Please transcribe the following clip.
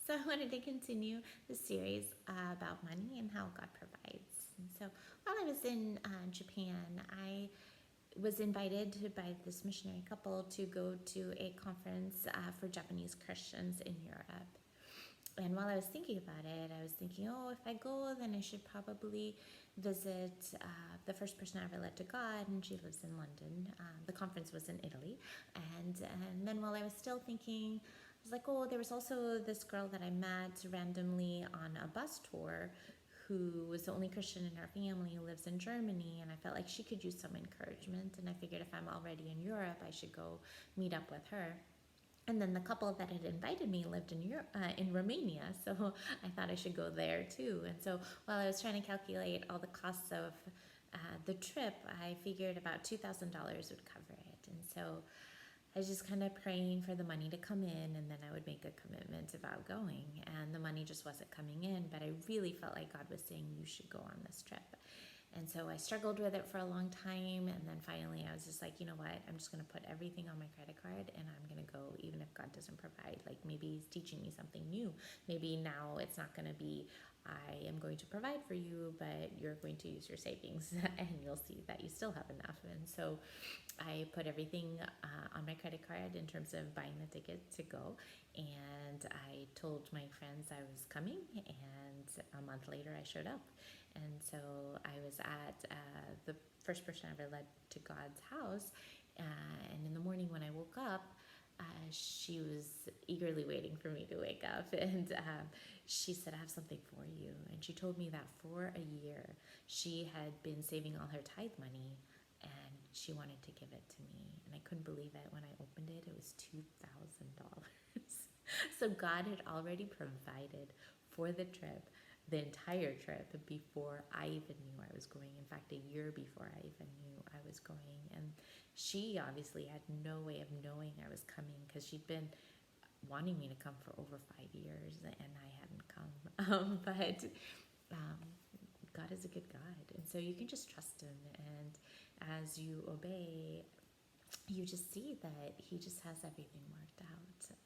So I wanted to continue the series about money and how God provides. And so while I was in Japan, I was invited by this missionary couple to go to a conference for Japanese Christians in Europe. And while I was thinking about it, I was thinking, oh, if I go, then I should probably visit the first person I ever led to God, and she lives in London. The conference was in Italy. And then while I was still thinking, I was like, oh, there was also this girl that I met randomly on a bus tour who was the only Christian in her family, who lives in Germany, and I felt like she could use some encouragement. And I figured if I'm already in Europe, I should go meet up with her. And then the couple that had invited me lived in in Romania, so I thought I should go there too. And so while I was trying to calculate all the costs of the trip, I figured about $2,000 would cover it. And so I was just kind of praying for the money to come in, and then I would make a commitment about going. And the money just wasn't coming in, but I really felt like God was saying, you should go on this trip. And so I struggled with it for a long time. And then finally, I was just like, you know what? I'm just going to put everything on my credit card and I'm going to go, even if God doesn't provide. Like maybe He's teaching me something new. Maybe now it's not going to be, I am going to provide for you, but you're going to use your savings and you'll see that you still have enough. And so I put everything on my credit card in terms of buying the ticket to go. And I told my friends I was coming, and a month later I showed up. And so I was at the first person I ever led to God's house. And in the morning when I woke up, she was eagerly waiting for me to wake up. And she said, I have something for you. And she told me that for a year, she had been saving all her tithe money and she wanted to give it to me. And I couldn't believe it. When I opened it, it was $2,000. So God had already provided for the trip, the entire trip, before I even knew I was going. In fact, a year before I even knew I was going. And she obviously had no way of knowing I was coming because she'd been wanting me to come for over 5 years and I hadn't come. But God is a good God. And so you can just trust Him. And as you obey, you just see that He just has everything worked out.